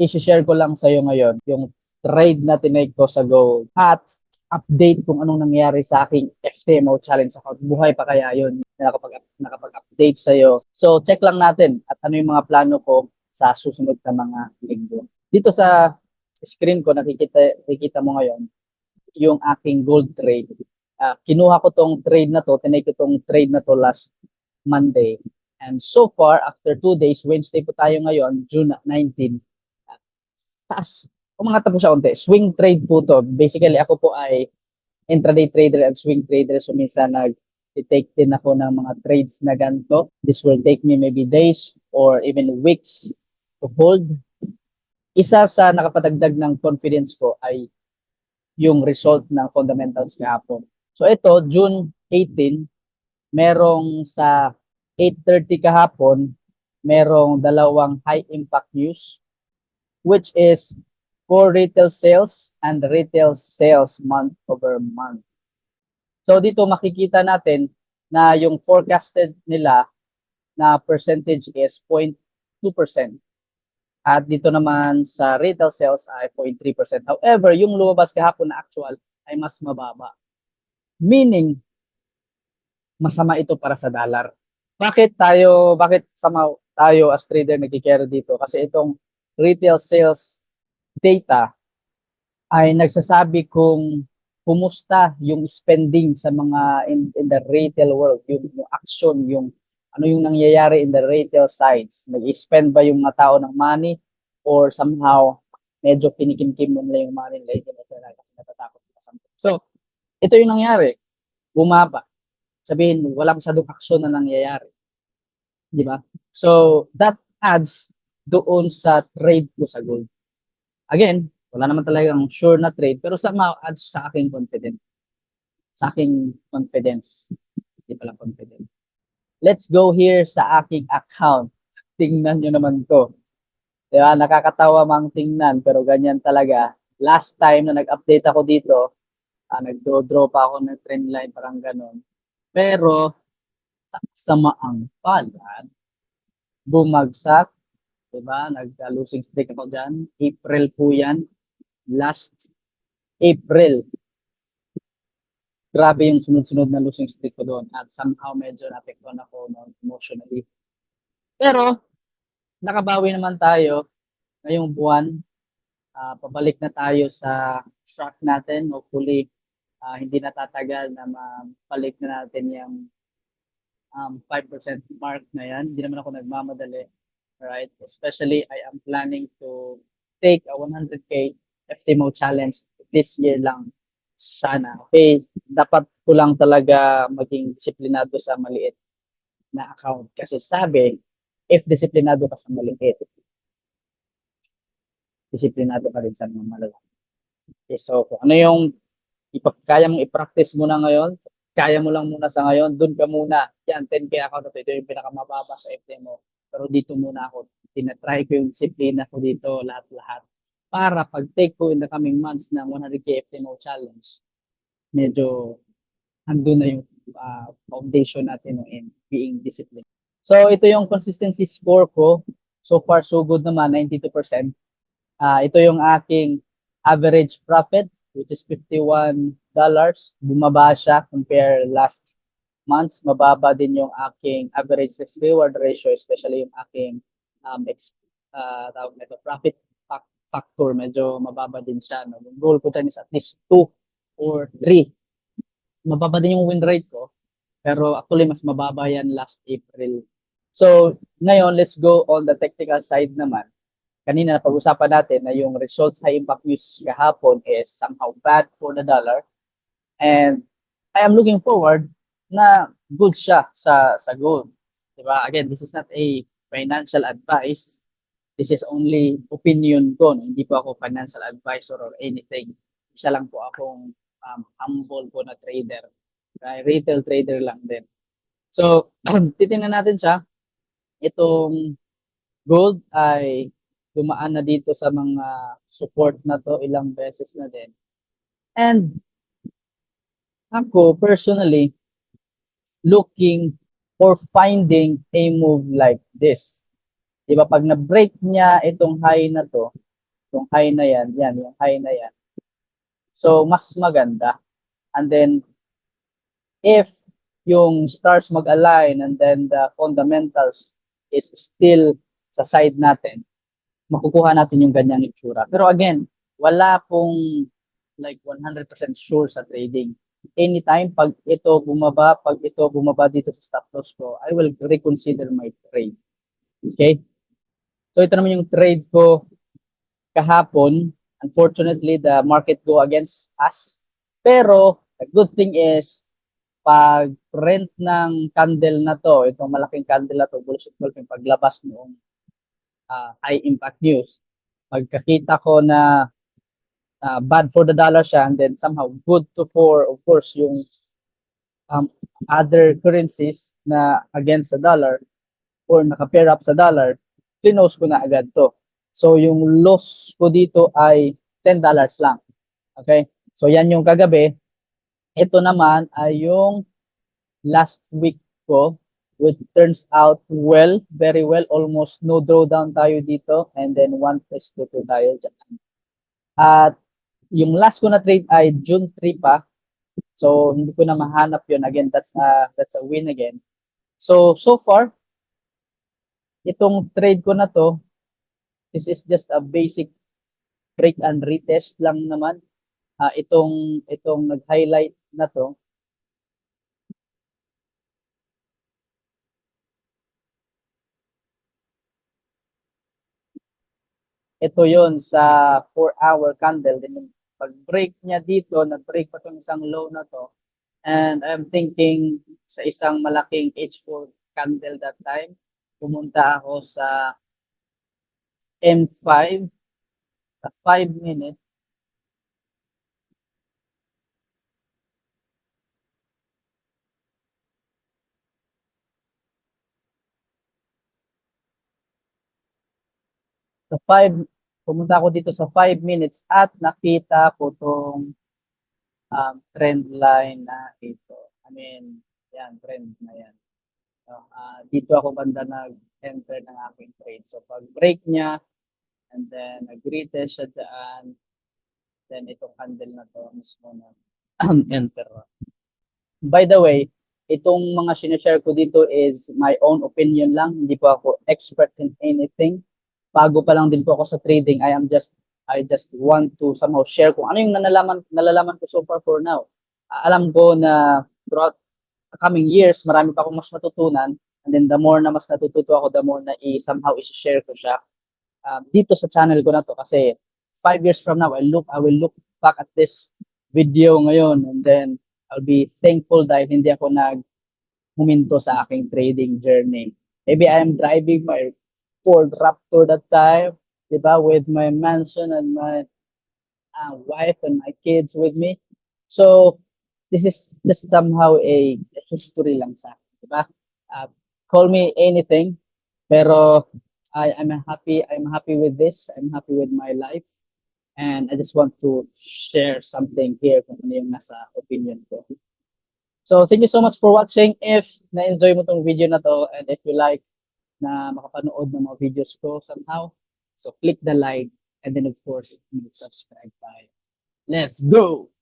i-share ko lang sa iyo ngayon yung trade na tinake ko sa gold at update kung anong nangyari sa aking FTMO challenge account. Buhay pa kaya yun na nakapag-update sa iyo. So check lang natin at ano yung mga plano ko sa susunod na mga linggo. Dito sa screen ko nakikita mo ngayon yung aking gold trade. Kinuha ko tong trade na to, tinake ko tong trade na to last Monday. And so far, after 2 days, Wednesday po tayo ngayon, June 19, taas. Umangat na po siya unti. Swing trade po to. Basically, ako po ay intraday trader and swing trader. So, minsan nag-take din ako ng mga trades na ganito. This will take me maybe days or even weeks to hold. Isa sa nakapadagdag ng confidence ko ay yung result ng fundamentals kahapon. So ito, June 18, merong sa 8:30 kahapon, merong dalawang high impact news, which is core retail sales and retail sales month over month. So dito makikita natin na yung forecasted nila na percentage is 0.2%. At dito naman sa retail sales ay 0.3%. However, yung lumabas kahapon na actual ay mas mababa. Meaning, masama ito para sa dollar. Bakit sama tayo as trader nagkikero dito? Kasi itong retail sales data ay nagsasabi kung kumusta yung spending sa mga in the retail world, yung action, yung ano yung nangyayari in the retail sides. Nag-spend ba yung mga tao ng money or somehow medyo kinikimkim mo nila yung money nila, hindi na natatakot sila. So, ito yung nangyari. Bumaba. Sabihin mo, wala masyadong action na nangyayari. Di ba? So, that adds doon sa trade ko sa gold. Again, wala naman talagang sure na trade, pero somehow adds sa aking confidence. Sa aking confidence. Hindi pala confident. Let's go here sa aking account. Tingnan nyo naman to. Diba? Nakakatawa mang tingnan, pero ganyan talaga. Last time na nag-update ako dito, nag-draw pa ako ng trend line, parang ganon. Pero, samaang palad, bumagsak, diba? Nag-losing streak ako dyan. April po yan. Last April. Grabe yung sunod-sunod na losing streak ko doon. At somehow medyo napektuhan ako emotionally. Pero, nakabawi naman tayo ngayong buwan. Pabalik na tayo sa track natin. Hopefully, hindi natatagal na mabalik na natin yung 5% mark na yan. Hindi naman ako nagmamadali. Right? Especially, I am planning to take a 100K FTMO challenge this year lang. Sana. Okay, dapat ko lang talaga maging disiplinado sa maliit na account. Kasi sabi, if disiplinado ka sa maliit, disiplinado ka rin sa mga malalaki. Okay, so kung ano yung kaya mong i-practice muna ngayon, kaya mo lang muna sa ngayon, dun ka muna. Yan, 10K account na ito yung pinakamababa sa FTMO. Pero dito muna ako, tinatry ko yung disiplina ko dito, lahat-lahat. Para pag-take ko in the coming months ng 100K FTMO challenge, medyo andun na yung foundation natin in being disciplined. So, ito yung consistency score ko. So far, so good naman, 92%. Ito yung aking average profit, which is $51. Bumaba siya compare last months. Mababa din yung aking average risk-reward ratio, especially yung aking profit factor. Medyo mababa din siya. No? Yung goal ko dyan is at least 2 or 3. Mababa din yung win rate ko. Pero actually, mas mababa yan last April. So, ngayon, let's go on the technical side naman. Kanina, napag-usapan natin na yung results high impact news kahapon is somehow bad for the dollar. And I am looking forward na good siya sa gold. Diba? Again, this is not a financial advice. This is only opinion ko. No? Hindi po ako financial advisor or anything. Isa lang po akong humble po na trader. Retail trader lang din. So, titingnan natin siya. Itong gold ay dumaan na dito sa mga support na to ilang beses na din. And ako personally looking or finding a move like this. Di ba? Pag na-break niya itong high na to, yung high na yan, yung high na yan. So, mas maganda. And then, if yung stars mag-align and then the fundamentals is still sa side natin, makukuha natin yung ganyang itsura. Pero again, wala pong like 100% sure sa trading. Anytime, pag ito bumaba dito sa stop loss ko, I will reconsider my trade. Okay? So ito naman yung trade ko kahapon. Unfortunately, the market go against us. Pero, the good thing is, pag rent ng candle na to, itong malaking candle na to, bullshit yung paglabas noong high impact news, pagkakita ko na bad for the dollar siya and then somehow good to for, of course, yung other currencies na against the dollar or naka-pair up sa dollar, pinost ko na agad to. So, yung loss ko dito ay $10 lang. Okay? So, yan yung kagabi. Ito naman ay yung last week ko, which turns out well, very well. Almost no drawdown tayo dito. And then 1+2 tayo dyan. At yung last ko na trade ay June 3 pa. So, hindi ko na mahanap yun. Again, that's a win again. So far, itong trade ko na to, this is just a basic break and retest lang naman. Itong nag-highlight na to, ito yon sa 4-hour candle. Then pag-break niya dito, nag-break pa itong isang low na to. And I'm thinking sa isang malaking H4 candle that time, pumunta ako sa M5 sa 5 minutes. Sa 5, pumunta ako dito sa 5 minutes at nakita ko tong trend line na ito. I mean, yan, trend na yan. So, dito ako banda nag-enter ng aking trade. So, pag break niya, and then nag-retest siya dyan, then itong candle na to mismo na enter. By the way, itong mga sinashare ko dito is my own opinion lang. Hindi po ako expert in anything. Bago pa lang din po ako sa trading. I just want to somehow share kung ano yung nalalaman ko so far for now. Alam ko na throughout the coming years, marami pa akong mas matutunan. And then the more na mas natututo ako, the more na somehow i-share ko siya dito sa channel ko na to. Kasi 5 years from now, I will look back at this video ngayon and then I'll be thankful dahil hindi ako huminto sa aking trading journey. Maybe I am driving my Ford Raptor that time, diba, with my mansion and my wife and my kids with me. So, this is just somehow a history lang sa akin, diba? Call me anything, pero I'm happy with this. I'm happy with my life. And I just want to share something here kung ano yung nasa opinion ko. So, thank you so much for watching. If na-enjoy mo tong video na to and if you like na makapanood ng mga videos ko somehow, so click the like and then of course, subscribe tayo. Let's go!